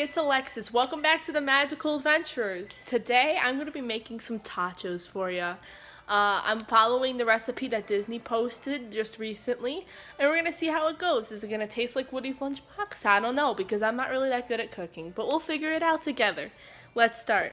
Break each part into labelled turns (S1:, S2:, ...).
S1: it's Alexis. Welcome back to the Magical Adventurers. Today, I'm going to be making some tacos for you. I'm following the recipe that Disney posted just recently, and we're going to see how it goes. Is it going to taste like Woody's Lunchbox? I don't know, because I'm not really that good at cooking, but we'll figure it out together. Let's start.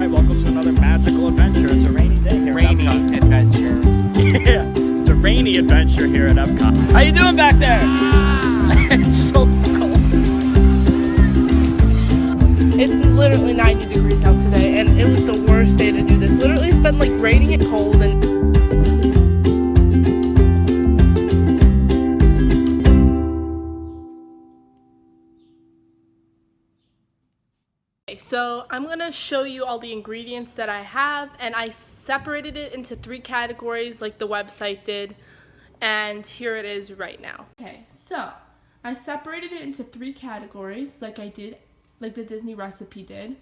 S2: Welcome to another magical adventure. It's a rainy day here at Epcot.
S3: Adventure.
S2: Yeah, it's a rainy adventure here at Epcot. How you doing back there? It's so cold.
S1: It's literally 90 degrees out today, and it was the worst day to do this. Literally, it's been like raining and cold, and so I'm gonna show you all the ingredients that I have, and I separated it into 3 categories like the website did, and here it is right now. Okay, so I separated it into 3 categories like the Disney recipe did,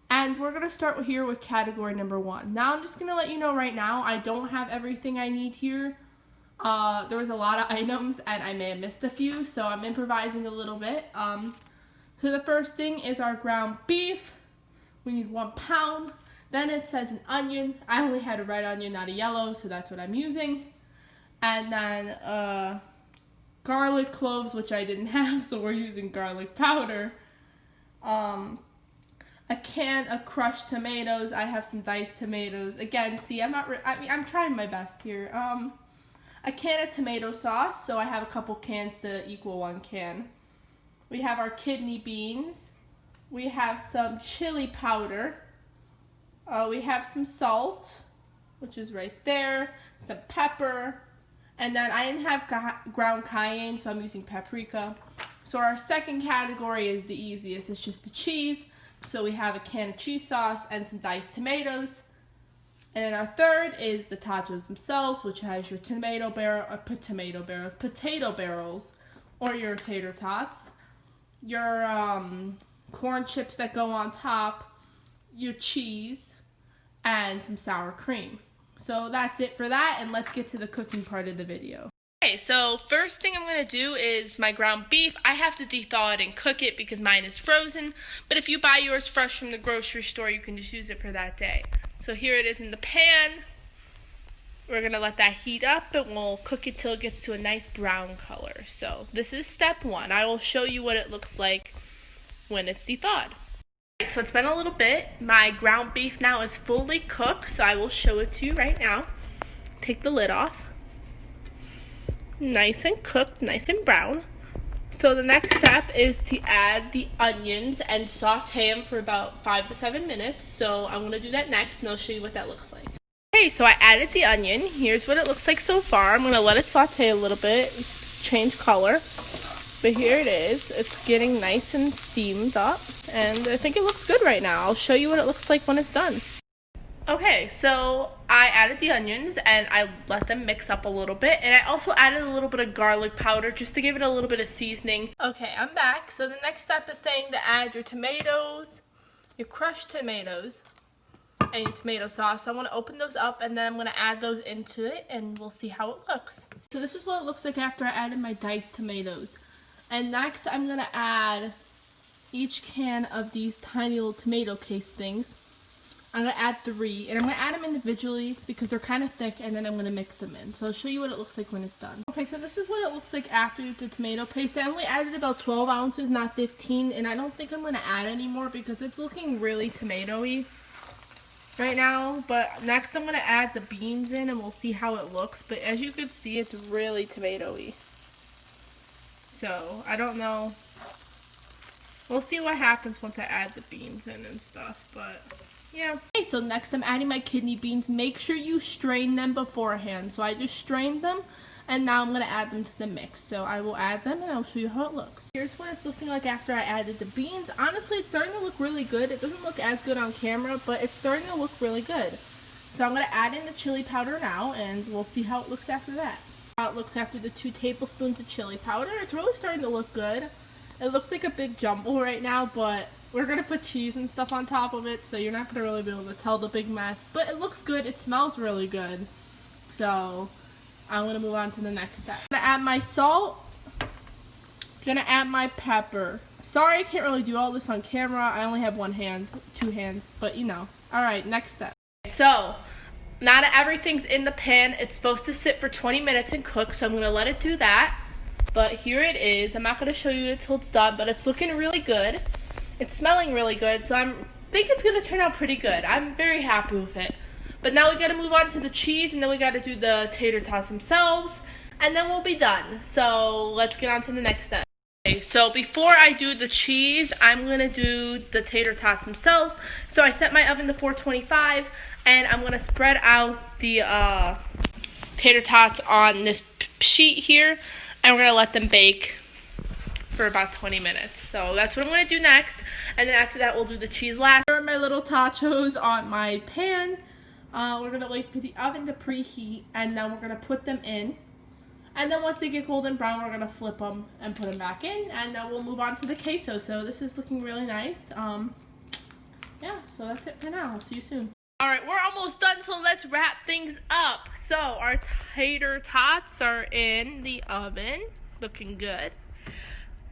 S1: and we're gonna start here with category number 1. Now I'm just gonna let you know right now I don't have everything I need here. There was a lot of items and I may have missed a few, so I'm improvising a little bit. So the first thing is our ground beef. We need 1 pound. Then it says an onion. I only had a red onion, not a yellow, so that's what I'm using. And then garlic cloves, which I didn't have, so we're using garlic powder. A can of crushed tomatoes. I have some diced tomatoes. Again, see, I'm trying my best here. A can of tomato sauce, so I have a couple cans to equal 1 can. We have our kidney beans. We have some chili powder. We have some salt, which is right there. Some pepper. And then I didn't have ground cayenne, so I'm using paprika. So our second category is the easiest. It's just the cheese. So we have a can of cheese sauce and some diced tomatoes. And then our third is the tacos themselves, which has your potato barrels, or your tater tots. Your corn chips that go on top, your cheese, and some sour cream. So that's it for that, and let's get to the cooking part of the video. Okay, so first thing I'm going to do is my ground beef. I have to thaw it and cook it because mine is frozen, but if you buy yours fresh from the grocery store, you can just use it for that day. So here it is in the pan. We're going to let that heat up, and we'll cook it till it gets to a nice brown color. So this is step 1. I will show you what it looks like when it's thawed. Right, so it's been a little bit. My ground beef now is fully cooked, so I will show it to you right now. Take the lid off. Nice and cooked, nice and brown. So the next step is to add the onions and saute them for about 5 to 7 minutes. So I'm going to do that next, and I'll show you what that looks like. Okay, so I added the onion. Here's what it looks like so far. I'm going to let it saute a little bit, change color. But here it is. It's getting nice and steamed up, and I think it looks good right now. I'll show you what it looks like when it's done. Okay, so I added the onions, and I let them mix up a little bit, and I also added a little bit of garlic powder just to give it a little bit of seasoning. Okay, I'm back. So the next step is saying to add your tomatoes, your crushed tomatoes, and your tomato sauce. So I'm going to open those up, and then I'm going to add those into it, and we'll see how it looks. So this is what it looks like after I added my diced tomatoes. And next I'm going to add each can of these tiny little tomato case things. I'm going to add 3, and I'm going to add them individually because they're kind of thick, and then I'm going to mix them in. So I'll show you what it looks like when it's done. Okay, so this is what it looks like after the tomato paste. I only added about 12 ounces, not 15, and I don't think I'm going to add any more because it's looking really tomatoey right now. But next I'm going to add the beans in, and we'll see how it looks. But as you can see, it's really tomatoey. So I don't know. We'll see what happens once I add the beans in and stuff, but yeah. Okay, so next I'm adding my kidney beans. Make sure you strain them beforehand. So I just strained them, and now I'm going to add them to the mix. So I will add them, and I'll show you how it looks. Here's what it's looking like after I added the beans. Honestly, it's starting to look really good. It doesn't look as good on camera, but it's starting to look really good. So I'm going to add in the chili powder now, and we'll see how it looks after that. How it looks after the 2 tablespoons of chili powder. It's really starting to look good. It looks like a big jumble right now, but we're going to put cheese and stuff on top of it, so you're not going to really be able to tell the big mess. But it looks good. It smells really good. So I'm gonna move on to the next step. I'm gonna add my salt. Gonna add my pepper. Sorry, I can't really do all this on camera. I only have two hands, but you know. All right, next step. So, now that everything's in the pan, it's supposed to sit for 20 minutes and cook, so I'm gonna let it do that. But here it is. I'm not gonna show you until it's done, but it's looking really good. It's smelling really good, so I think it's gonna turn out pretty good. I'm very happy with it. But now we gotta move on to the cheese, and then we gotta do the tater tots themselves, and then we'll be done. So let's get on to the next step. Okay, so before I do the cheese, I'm gonna do the tater tots themselves. So I set my oven to 425, and I'm gonna spread out the tater tots on this sheet here, and we're gonna let them bake for about 20 minutes. So that's what I'm gonna do next, and then after that we'll do the cheese last. Here are my little tachos on my pan. We're gonna wait for the oven to preheat, and then we're gonna put them in. And then once they get golden brown, we're going to flip them and put them back in. And then we'll move on to the queso. So this is looking really nice. Yeah, so that's it for now. I'll see you soon. Alright, we're almost done, so let's wrap things up. So our tater tots are in the oven, looking good.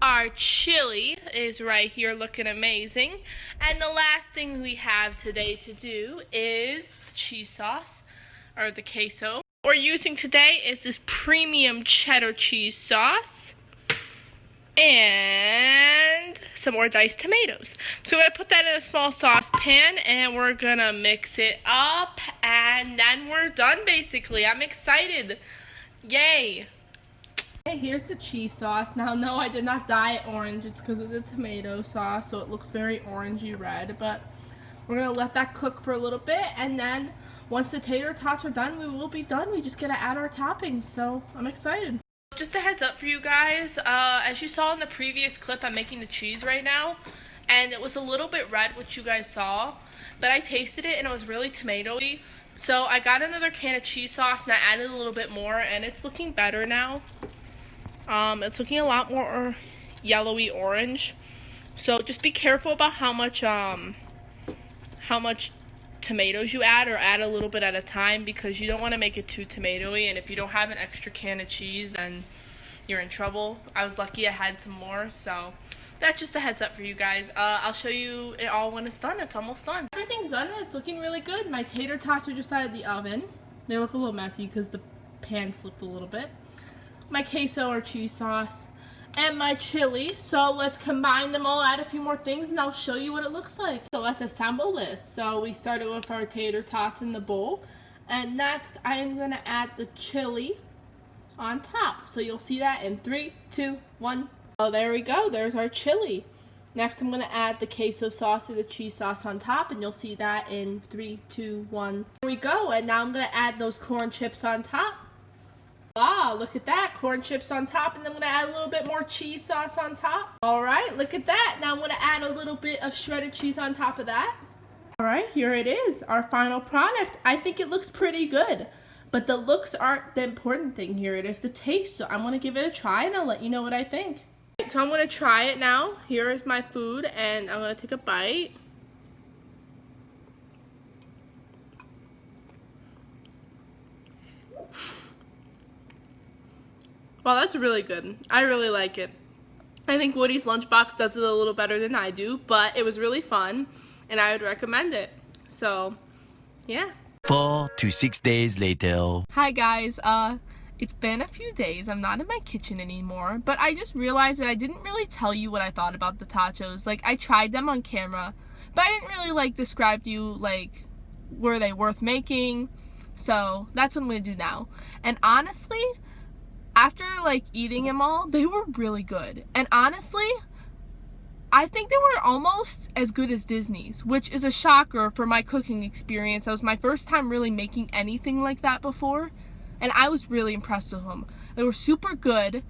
S1: Our chili is right here looking amazing. And the last thing we have today to do is the cheese sauce, or the queso. What we're using today is this premium cheddar cheese sauce and some more diced tomatoes. So we're going to put that in a small saucepan and we're going to mix it up and then we're done basically. I'm excited. Yay. Okay, here's the cheese sauce. Now, no, I did not dye it orange. It's because of the tomato sauce, so it looks very orangey red. But we're going to let that cook for a little bit and then once the tater tots are done, we will be done. We just gotta add our toppings, so I'm excited. Just a heads up for you guys, as you saw in the previous clip, I'm making the cheese right now, and it was a little bit red, which you guys saw, but I tasted it and it was really tomatoey. So I got another can of cheese sauce and I added a little bit more, and it's looking better now. It's looking a lot more yellowy orange. So just be careful about how much tomatoes you add, or add a little bit at a time, because you don't want to make it too tomatoey, and if you don't have an extra can of cheese then you're in trouble. I was lucky I had some more, so that's just a heads up for you guys. I'll show you it all when it's done. It's almost done. Everything's done and it's looking really good. My tater tots are just out of the oven. They look a little messy because the pan slipped a little bit. My queso or cheese sauce and my chili. So let's combine them all, add a few more things, and I'll show you what it looks like. So let's assemble this. So we started with our tater tots in the bowl, and next I am going to add the chili on top. So you'll see that in 3, 2, 1. Oh, there we go. There's our chili. Next I'm going to add the queso sauce or the cheese sauce on top, and you'll see that in 3, 2, 1. There we go. And now I'm going to add those corn chips on top. Ah, look at that, corn chips on top, and then I'm going to add a little bit more cheese sauce on top. Alright, look at that. Now I'm going to add a little bit of shredded cheese on top of that. Alright, here it is, our final product. I think it looks pretty good, but the looks aren't the important thing here. It is the taste, so I'm going to give it a try and I'll let you know what I think. So I'm going to try it now. Here is my food, and I'm going to take a bite. Wow, that's really good. I really like it. I think Woody's Lunchbox does it a little better than I do, but it was really fun, and I would recommend it. So, yeah.
S3: 4 to 6 days later.
S1: Hi guys, it's been a few days. I'm not in my kitchen anymore, but I just realized that I didn't really tell you what I thought about the tachos. Like, I tried them on camera, but I didn't really, describe to you, were they worth making? So, that's what I'm gonna do now. And honestly, after eating them all, they were really good. And honestly, I think they were almost as good as Disney's, which is a shocker for my cooking experience. That was my first time really making anything like that before, and I was really impressed with them. They were super good.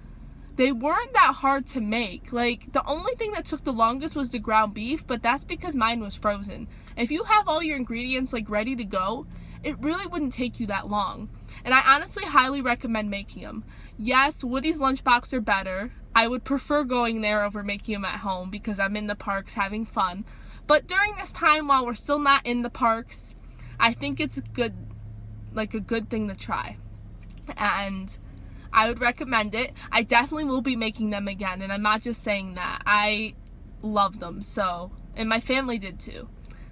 S1: They weren't that hard to make. The only thing that took the longest was the ground beef, but that's because mine was frozen. If you have all your ingredients ready to go, it really wouldn't take you that long. And I honestly highly recommend making them. Yes, Woody's Lunchbox are better. I would prefer going there over making them at home because I'm in the parks having fun. But during this time, while we're still not in the parks, I think it's a good thing to try. and I would recommend it. I definitely will be making them again, and I'm not just saying that. I love them, so, and my family did too.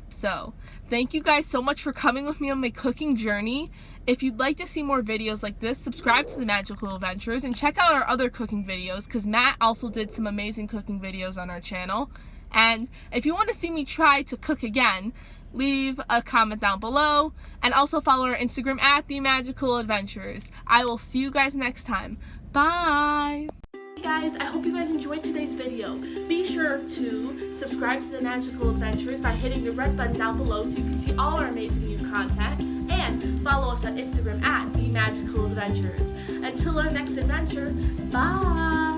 S1: So, thank you guys so much for coming with me on my cooking journey. If you'd like to see more videos like this, subscribe to The Magical Adventures and check out our other cooking videos, because Matt also did some amazing cooking videos on our channel. And if you want to see me try to cook again, leave a comment down below, and also follow our Instagram at The Magical Adventures. I will see you guys next time. Bye! Hey guys, I hope you guys enjoyed today's video. Be sure to subscribe to The Magical Adventures by hitting the red button down below so you can see all our amazing new content, and follow us on Instagram at The Magical Adventures. Until our next adventure, bye!